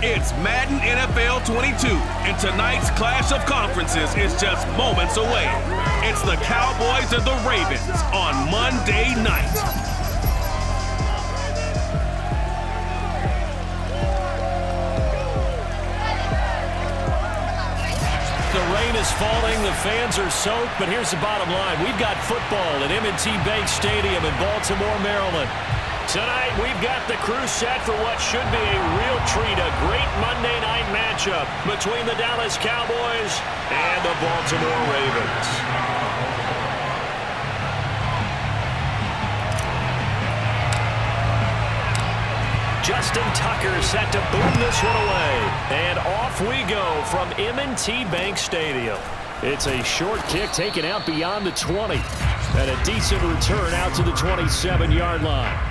It's Madden NFL 22, and tonight's clash of conferences is just moments away. It's the Cowboys and the Ravens on Monday night. The rain is falling, the fans are soaked, but here's the bottom line. We've got football at M&T Bank Stadium in Baltimore, Maryland. Tonight, we've got the crew set for what should be a real treat, a great Monday night matchup between the Dallas Cowboys and the Baltimore Ravens. Justin Tucker set to boom this one away. And off we go from M&T Bank Stadium. It's a short kick taken out beyond the 20. And a decent return out to the 27-yard line.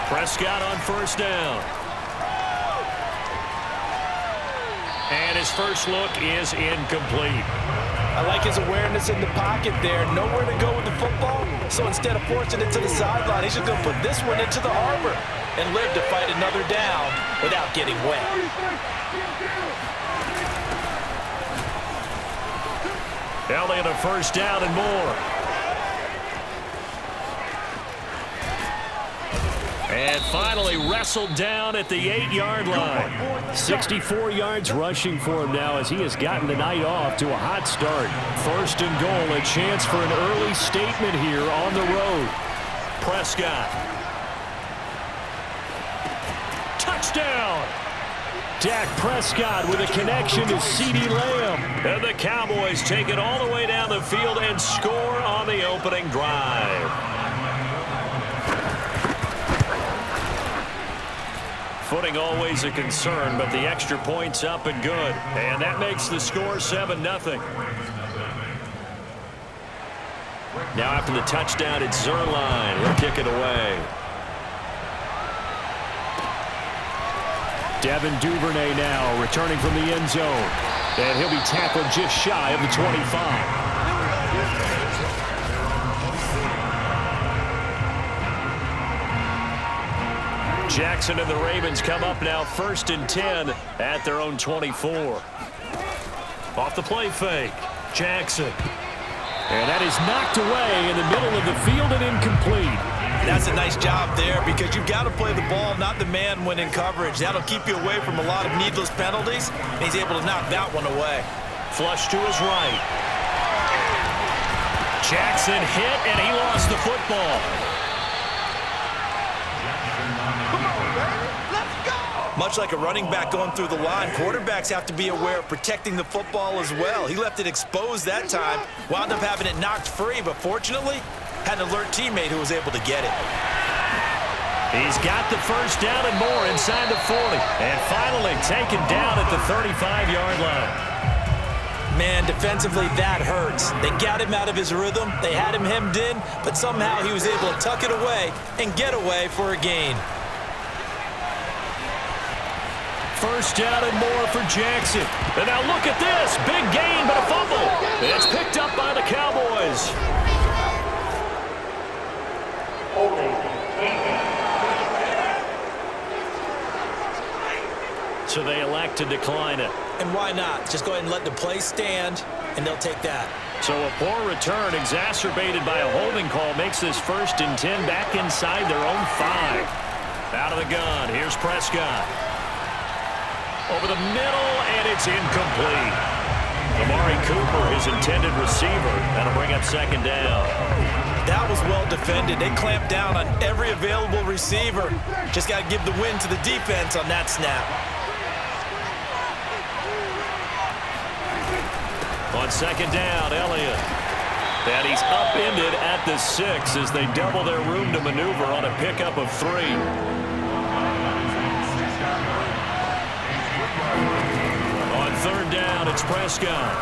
Prescott on first down. And his first look is incomplete. I like his awareness in the pocket there. Nowhere to go with the football. So instead of forcing it to the sideline, he's just going to put this one into the harbor and live to fight another down without getting wet. Elliott a first down and more. And finally wrestled down at the 8-yard line. 64 yards rushing for him now as he has gotten the night off to a hot start. First and goal, a chance for an early statement here on the road. Prescott. Touchdown! Dak Prescott with a connection to CeeDee Lamb. And the Cowboys take it all the way down the field and score on the opening drive. Footing always a concern, but the extra point's up and good. And that makes the score 7-0. Now after the touchdown, it's Zerline. He'll kick it away. Devin Duvernay now returning from the end zone. And he'll be tackled just shy of the 25. Jackson and the Ravens come up now 1st and 10 at their own 24. Off the play fake. Jackson. And that is knocked away in the middle of the field and incomplete. That's a nice job there because you've got to play the ball, not the man when in coverage. That'll keep you away from a lot of needless penalties, and he's able to knock that one away. Flush to his right. Jackson hit, and he lost the football. Much like a running back going through the line, quarterbacks have to be aware of protecting the football as well. He left it exposed that time, wound up having it knocked free, but fortunately, had an alert teammate who was able to get it. He's got the first down and more inside the 40, and finally taken down at the 35-yard line. Man, defensively, that hurts. They got him out of his rhythm. They had him hemmed in, but somehow he was able to tuck it away and get away for a gain. First down and more for Jackson. And now look at this. Big gain, but a fumble. It's picked up by the Cowboys. So they elect to decline it. And why not? Just go ahead and let the play stand, and they'll take that. So a poor return exacerbated by a holding call makes this 1st and 10 back inside their own 5. Out of the gun. Here's Prescott. Over the middle, and it's incomplete. Amari Cooper, his intended receiver. That'll bring up 2nd down. That was well defended. They clamped down on every available receiver. Just got to give the win to the defense on that snap. On 2nd down, Elliott. And he's upended at the 6 as they double their room to maneuver on a pickup of 3. On 3rd down, it's Prescott.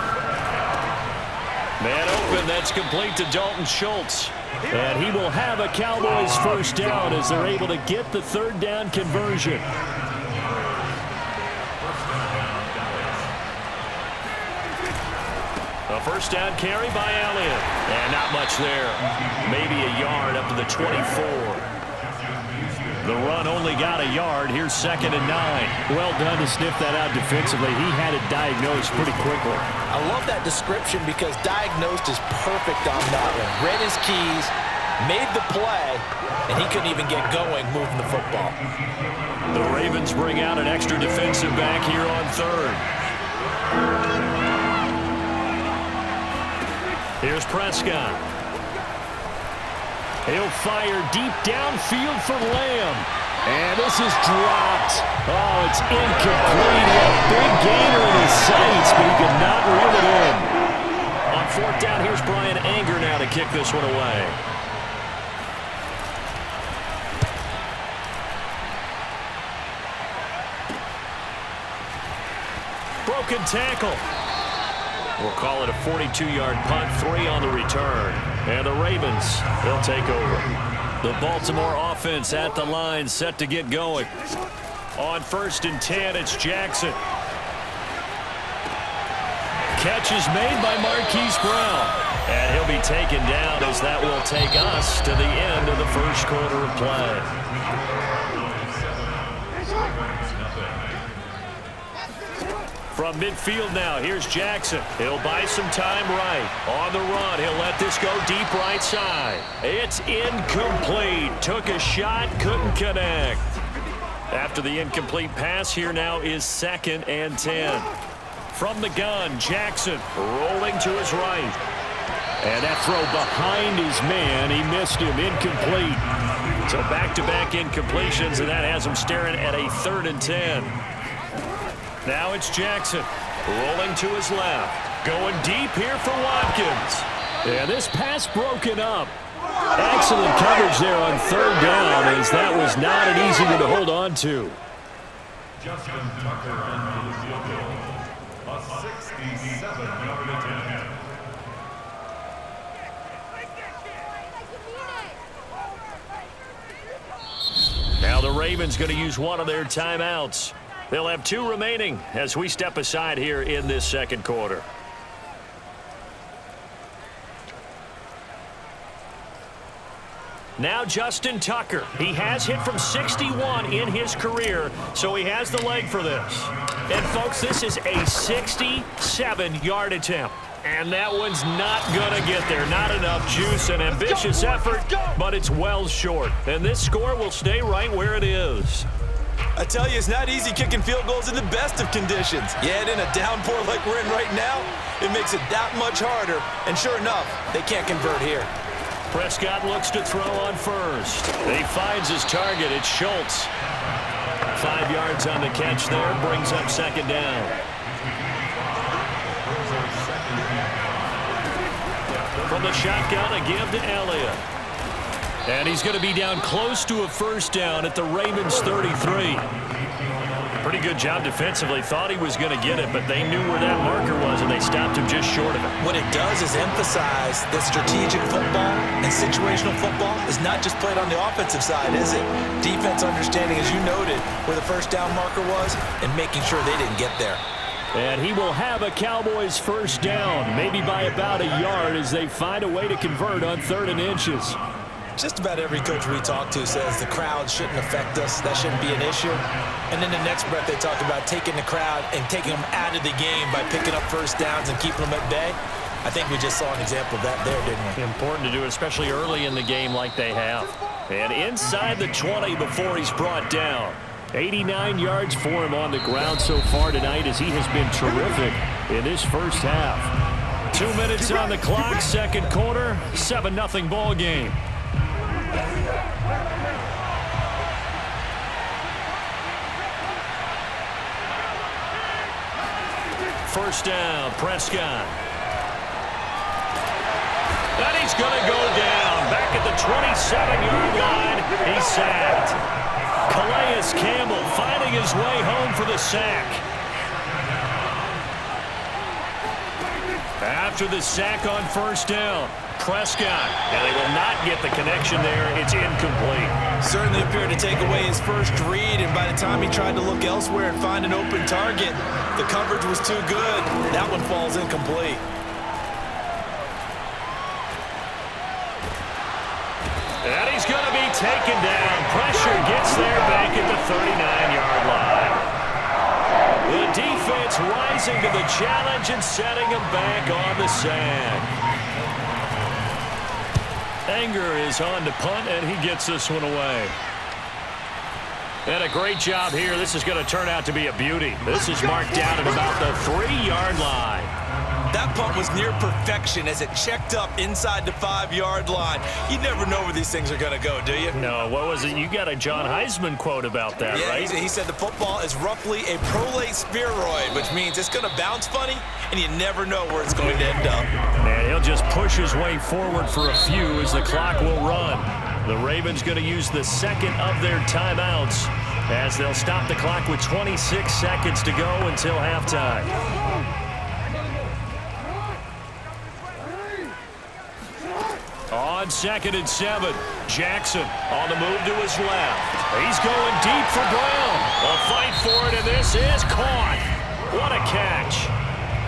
Man open, that's complete to Dalton Schultz. And he will have a Cowboys first down as they're able to get the 3rd down conversion. A first down carry by Elliott. And not much there. Maybe a yard up to the 24. The run only got a yard. Here's 2nd and 9. Well done to sniff that out defensively. He had it diagnosed pretty quickly. I love that description because diagnosed is perfect on that one. Read his keys, made the play, and he couldn't even get going moving the football. The Ravens bring out an extra defensive back here on 3rd. Here's Prescott. He'll fire deep downfield for Lamb. And this is dropped. Oh, it's incomplete. He had a big gainer in his sights, but he could not reel it in. On 4th down, here's Brian Anger now to kick this one away. Broken tackle. We'll call it a 42-yard punt, 3 on the return. And the Ravens, they'll take over. The Baltimore offense at the line, set to get going. On 1st and 10, it's Jackson. Catch is made by Marquise Brown. And he'll be taken down as that will take us to the end of the first quarter of play. From midfield now, here's Jackson. He'll buy some time right. On the run, he'll let this go deep right side. It's incomplete. Took a shot, couldn't connect. After the incomplete pass, here now is 2nd and 10. From the gun, Jackson rolling to his right. And that throw behind his man, he missed him, incomplete. So back-to-back incompletions, and that has him staring at a 3rd and 10. Now it's Jackson rolling to his left. Going deep here for Watkins. Yeah, this pass broken up. Excellent coverage there on 3rd down, as that was not an easy one to hold on to. Justin Tucker on the field goal. A 67-yard attempt. Now the Ravens going to use one of their timeouts. They'll have 2 remaining as we step aside here in this 2nd quarter. Now Justin Tucker. He has hit from 61 in his career, so he has the leg for this. And, folks, this is a 67-yard attempt. And that one's not going to get there. Not enough juice and ambitious effort, but it's well short. And this score will stay right where it is. I tell you, it's not easy kicking field goals in the best of conditions. Yet in a downpour like we're in right now, it makes it that much harder. And sure enough, they can't convert here. Prescott looks to throw on 1st. He finds his target. It's Schultz. 5 yards on the catch there. Brings up 2nd down. From the shotgun, a give to Elliott. And he's going to be down close to a 1st down at the Ravens 33. Pretty good job defensively. Thought he was going to get it, but they knew where that marker was, and they stopped him just short of it. What it does is emphasize that strategic football and situational football is not just played on the offensive side, is it? Defense understanding, as you noted, where the 1st down marker was and making sure they didn't get there. And he will have a Cowboys 1st down, maybe by about a yard, as they find a way to convert on 3rd and inches. Just about every coach we talk to says the crowd shouldn't affect us. That shouldn't be an issue. And then the next breath they talk about taking the crowd and taking them out of the game by picking up 1st downs and keeping them at bay. I think we just saw an example of that there, didn't we? Important to do, especially early in the game like they have. And inside the 20 before he's brought down. 89 yards for him on the ground so far tonight, as he has been terrific in this 1st half. 2 minutes on the clock, 2nd quarter, 7-0 ball game. First down, Prescott. And he's going to go down. Back at the 27-yard line, he's sacked. Calais Campbell finding his way home for the sack. After the sack on 1st down, Prescott, and they will not get the connection there. It's incomplete. Certainly appeared to take away his first read, and by the time he tried to look elsewhere and find an open target, the coverage was too good. That one falls incomplete. taken down. Pressure gets there back at the 39-yard line. The defense rising to the challenge and setting him back on the sand. Anger is on to punt, and he gets this one away. And a great job here. This is going to turn out to be a beauty. This is marked down at about the 3-yard line. That punt was near perfection as it checked up inside the 5-yard line. You never know where these things are going to go, do you? No, what was it? You got a John Heisman quote about that, right? Yeah, he said the football is roughly a prolate spheroid, which means it's going to bounce funny, and you never know where it's going to end up. And he'll just push his way forward for a few as the clock will run. The Ravens going to use the second of their timeouts as they'll stop the clock with 26 seconds to go until halftime. On 2nd and 7, Jackson on the move to his left. He's going deep for Brown. A fight for it, and this is caught. What a catch.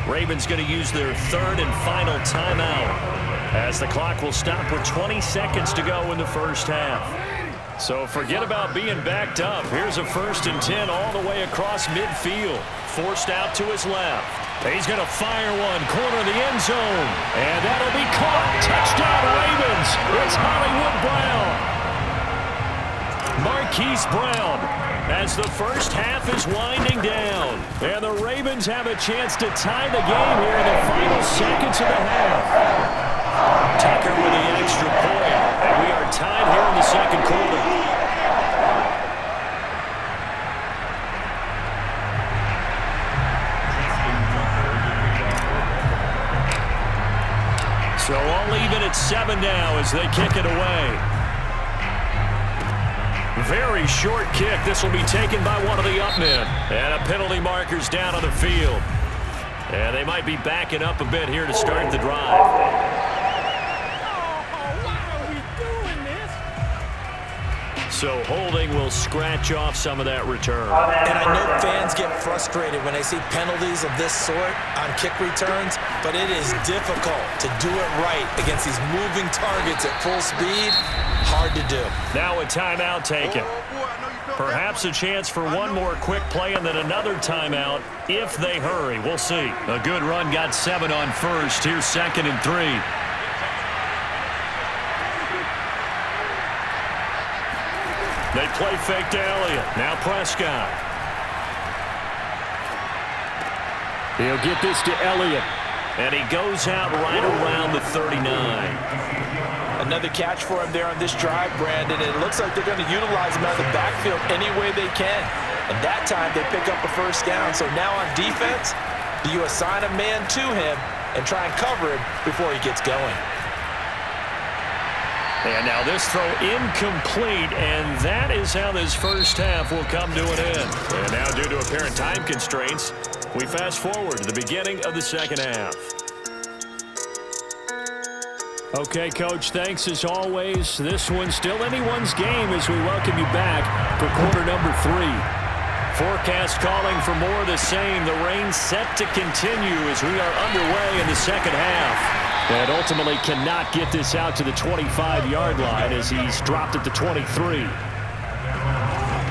Ravens going to use their third and final timeout as the clock will stop with 20 seconds to go in the first half. So forget about being backed up. Here's a 1st and 10 all the way across midfield. Forced out to his left. He's going to fire one, corner of the end zone. And that'll be caught. Touchdown, Ravens. It's Hollywood Brown. Marquise Brown as the first half is winding down. And the Ravens have a chance to tie the game here in the final seconds of the half. Tucker with the extra point. And we are tied here in the second quarter. So all even at 7 now as they kick it away. Very short kick. This will be taken by one of the up men. And a penalty marker's down on the field. And they might be backing up a bit here to start the drive. So holding will scratch off some of that return. And I know fans get frustrated when they see penalties of this sort on kick returns, but it is difficult to do it right against these moving targets at full speed. Hard to do. Now a timeout taken. Perhaps a chance for one more quick play and then another timeout if they hurry. We'll see. A good run got 7 on first. Here's 2nd and 3. They play fake to Elliott. Now Prescott. He'll get this to Elliott. And he goes out right around the 39. Another catch for him there on this drive, Brandon. And it looks like they're going to utilize him out of the backfield any way they can. And that time they pick up a first down. So now on defense, do you assign a man to him and try and cover him before he gets going? And now this throw incomplete, and that is how this first half will come to an end. And now due to apparent time constraints, we fast forward to the beginning of the second half. Okay, Coach, thanks as always. This one's still anyone's game as we welcome you back for quarter number 3. Forecast calling for more of the same. The rain set to continue as we are underway in the second half. And ultimately cannot get this out to the 25-yard line as he's dropped at the 23.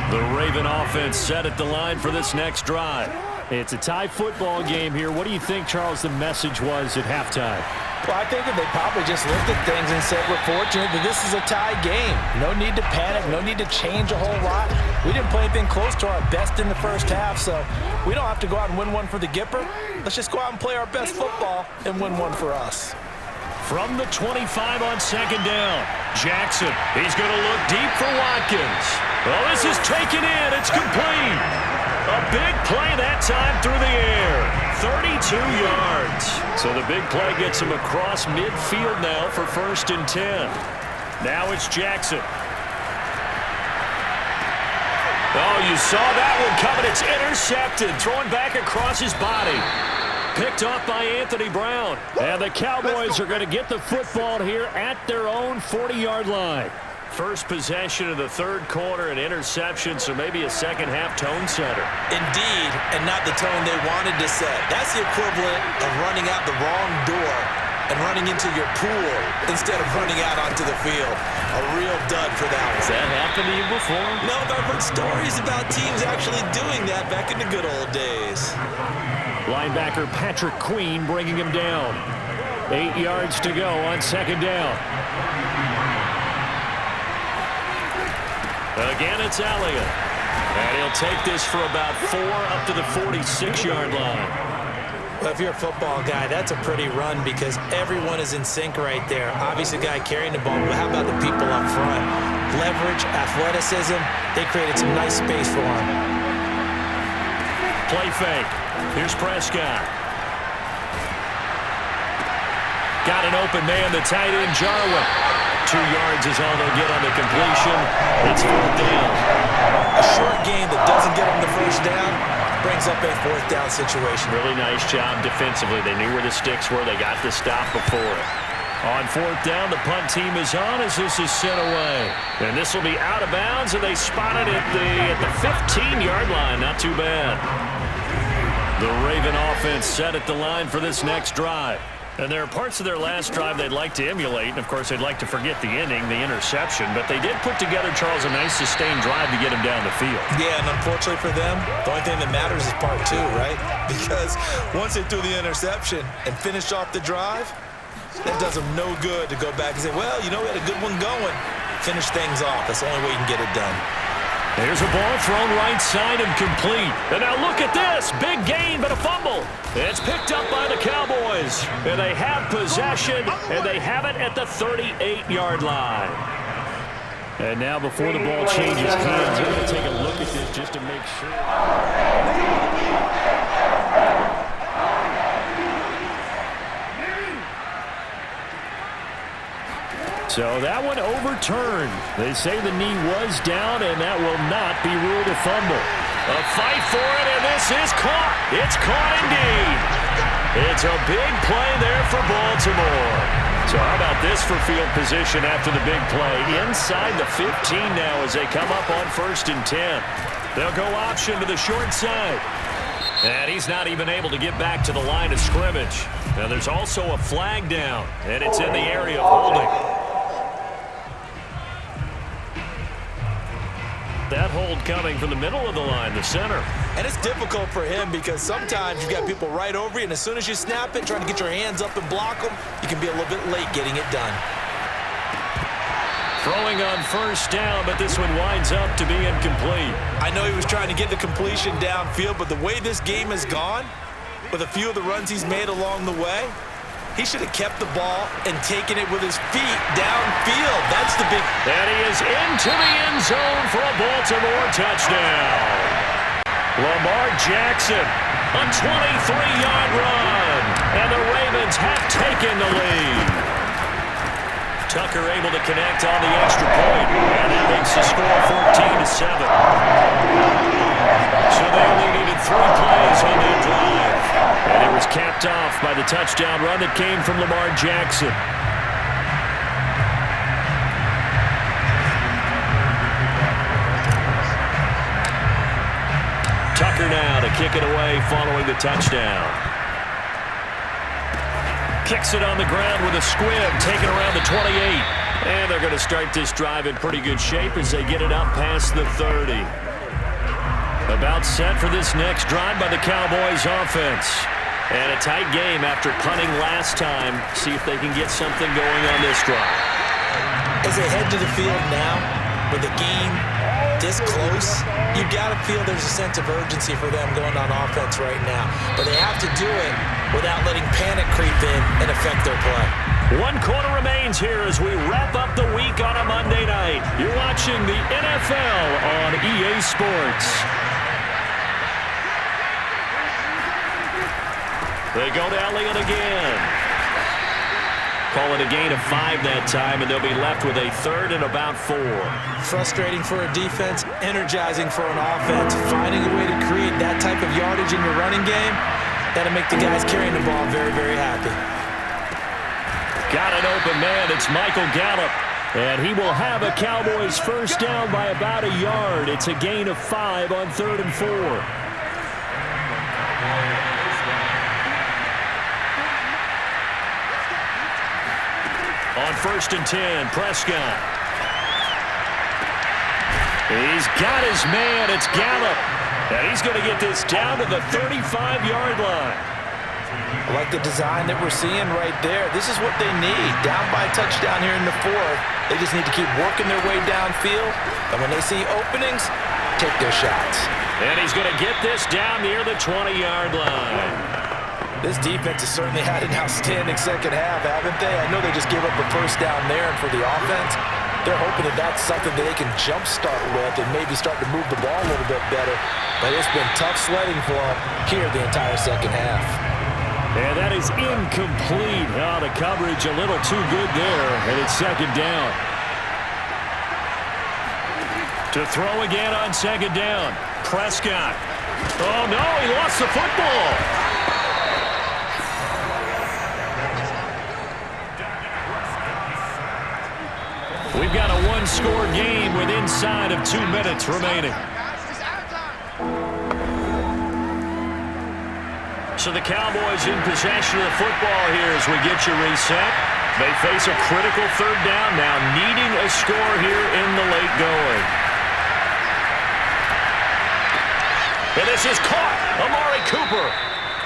The Raven offense set at the line for this next drive. It's a tie football game here. What do you think, Charles, the message was at halftime? Well, I think that they probably just looked at things and said, we're fortunate that this is a tie game. No need to panic, no need to change a whole lot. We didn't play anything close to our best in the first half, so we don't have to go out and win one for the Gipper. Let's just go out and play our best football and win one for us. From the 25 on 2nd down, Jackson, he's going to look deep for Watkins. Well, this is taken in. It's complete. A big play that time through the air. 32 yards. So the big play gets him across midfield now for 1st and 10. Now it's Jackson. Oh, you saw that one coming. It's intercepted. Thrown back across his body. Picked off by Anthony Brown. And the Cowboys are going to get the football here at their own 40-yard line. First possession of the third quarter, an interception, so maybe a second-half tone setter. Indeed, and not the tone they wanted to set. That's the equivalent of running out the wrong door and running into your pool instead of running out onto the field. A real dud for that one. Has that happened to you before? No, but I've heard stories about teams actually doing that back in the good old days. Linebacker Patrick Queen bringing him down. 8 yards to go on second down. Again, it's Elliott. And he'll take this for about 4 up to the 46-yard line. Well, if you're a football guy, that's a pretty run because everyone is in sync right there. Obviously, the guy carrying the ball, but how about the people up front? Leverage, athleticism, they created some nice space for him. Play fake. Here's Prescott. Got an open man, the tight end, Jarwin. 2 yards is all they'll get on the completion. It's fourth down. A short game that doesn't get them the first down brings up a fourth down situation. Really nice job defensively. They knew where the sticks were. They got the stop before it. On fourth down, the punt team is on as this is sent away. And this will be out of bounds, and they spot it at the 15-yard line. Not too bad. The Raven offense set at the line for this next drive. And there are parts of their last drive they'd like to emulate. And, of course, they'd like to forget the ending, the interception. But they did put together, Charles, a nice sustained drive to get him down the field. Yeah, and unfortunately for them, the only thing that matters is part 2, right? Because once they threw the interception and finished off the drive, that does them no good to go back and say, well, you know, we had a good one going. Finish things off. That's the only way you can get it done. There's a ball thrown right side and complete. And now look at this. Big gain, but a fumble. It's picked up by the Cowboys. And they have possession, and they have it at the 38-yard line. And now before the ball changes hands, we're going to take a look at this just to make sure. So that one overturned. They say the knee was down, and that will not be ruled a fumble. A fight for it, and this is caught. It's caught indeed. It's a big play there for Baltimore. So how about this for field position after the big play? Inside the 15 now as they come up on 1st and 10. They'll go option to the short side. And he's not even able to get back to the line of scrimmage. Now there's also a flag down, and it's in the area of holding. That hold coming from the middle of the line, the center. And it's difficult for him because sometimes you've got people right over you, and as soon as you snap it, trying to get your hands up and block them, you can be a little bit late getting it done. Throwing on 1st down, but this one winds up to be incomplete. I know he was trying to get the completion downfield, but the way this game has gone, with a few of the runs he's made along the way, he should have kept the ball and taken it with his feet downfield. That's the big... And he is into the end zone for a Baltimore touchdown. Lamar Jackson, a 23-yard run. And the Ravens have taken the lead. Tucker able to connect on the extra point. And that makes the score 14-7. So they only needed 3 plays on that drive. And it was capped off by the touchdown run that came from Lamar Jackson. Tucker now to kick it away following the touchdown. Kicks it on the ground with a squib, taken around the 28. And they're going to start this drive in pretty good shape as they get it up past the 30. About set for this next drive by the Cowboys offense. And a tight game after punting last time. See if they can get something going on this drive. As they head to the field now, with the game this close, you've got to feel there's a sense of urgency for them going on offense right now. But they have to do it without letting panic creep in and affect their play. 1 quarter remains here as we wrap up the week on a Monday night. You're watching the NFL on EA Sports. They go to Elliott again. Call it a gain of 5 that time, and they'll be left with a 3rd and about 4. Frustrating for a defense, energizing for an offense. Finding a way to create that type of yardage in your running game, that'll make the guys carrying the ball very, very happy. Got an open man. It's Michael Gallup. And he will have a Cowboys 1st down by about a yard. It's a gain of 5 on 3rd and 4. On 1st and 10, Prescott. He's got his man. It's Gallup. And he's going to get this down to the 35-yard line. I like the design that we're seeing right there. This is what they need. Down by a touchdown here in the 4th. They just need to keep working their way downfield. And when they see openings, take their shots. And he's going to get this down near the 20-yard line. This defense has certainly had an outstanding second half, haven't they? I know they just gave up a first down there, and for the offense, they're hoping that that's something that they can jumpstart with and maybe start to move the ball a little bit better. But it's been tough sledding for them here the entire second half. And that is incomplete. Oh, the coverage a little too good there, and it's second down. To throw again on second down, Prescott. Oh, no, he lost the football. We've got a one-score game with inside of 2 minutes remaining. So the Cowboys in possession of the football here as we get you reset. They face a critical third down now, needing a score here in the late going. And this is caught. Amari Cooper.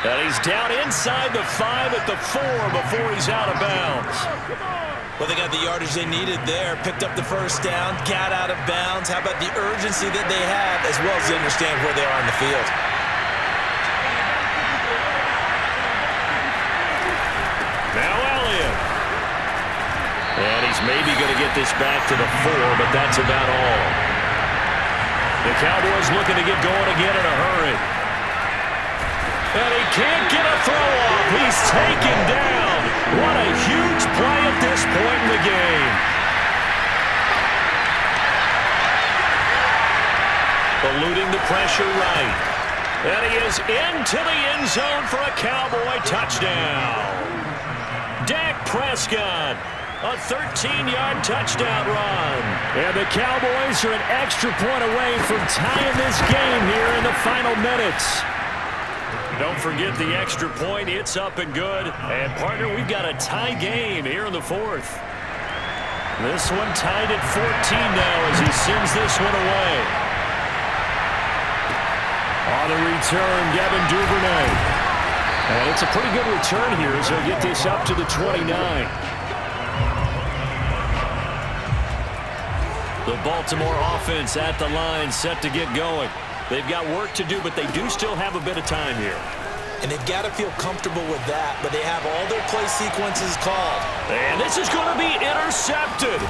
And he's down inside the 5 at the 4 before he's out of bounds. Well, they got the yardage they needed there, picked up the first down, got out of bounds. How about the urgency that they have, as well as they understand where they are in the field? Now Elliott. And he's maybe going to get this back to the 4, but that's about all. The Cowboys looking to get going again in a hurry. And he can't get a throw off. He's taken down. What a huge play at this point in the game. Eluding the pressure right. And he is into the end zone for a Cowboy touchdown. Dak Prescott, a 13-yard touchdown run. And the Cowboys are an extra point away from tying this game here in the final minutes. Don't forget the extra point. It's up and good. And, partner, we've got a tie game here in the 4th. This one tied at 14 now as he sends this one away. On the return, Devin Duvernay. And it's a pretty good return here as they'll get this up to the 29. The Baltimore offense at the line set to get going. They've got work to do, but they do still have a bit of time here. And they've got to feel comfortable with that, but they have all their play sequences called. And this is going to be intercepted.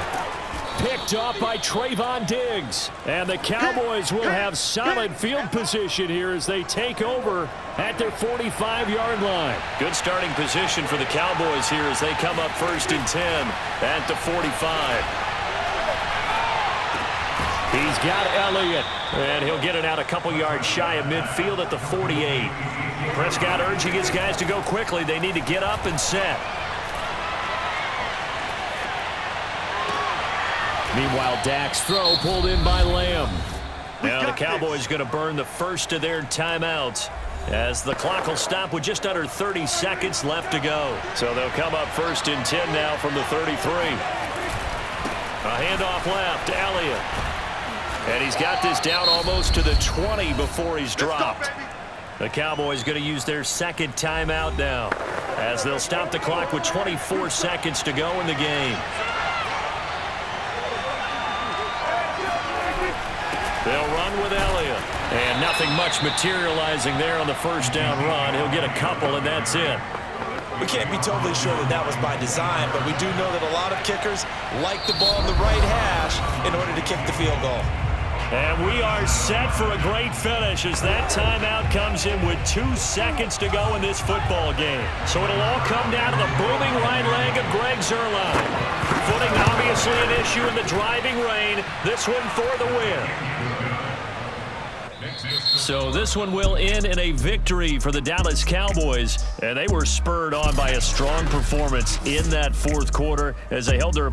Picked off by Trayvon Diggs. And the Cowboys will have solid field position here as they take over at their 45-yard line. Good starting position for the Cowboys here as they come up 1st and 10 at the 45. He's got Elliott, and he'll get it out a couple yards shy of midfield at the 48. Prescott urging his guys to go quickly. They need to get up and set. Meanwhile, Dak's throw pulled in by Lamb. Now the Cowboys going to burn the first of their timeouts as the clock will stop with just under 30 seconds left to go. So they'll come up 1st and 10 now from the 33. A handoff left to Elliott. And he's got this down almost to the 20 before he's dropped. The Cowboys going to use their second timeout now as they'll stop the clock with 24 seconds to go in the game. They'll run with Elliott. And nothing much materializing there on the first down run. He'll get a couple, and that's it. We can't be totally sure that that was by design, but we do know that a lot of kickers like the ball in the right hash in order to kick the field goal. And we are set for a great finish as that timeout comes in with 2 seconds to go in this football game. So it'll all come down to the booming right leg of Greg Zuerlein. Footing obviously an issue in the driving rain. This one for the win. So this one will end in a victory for the Dallas Cowboys. And they were spurred on by a strong performance in that 4th quarter as they held their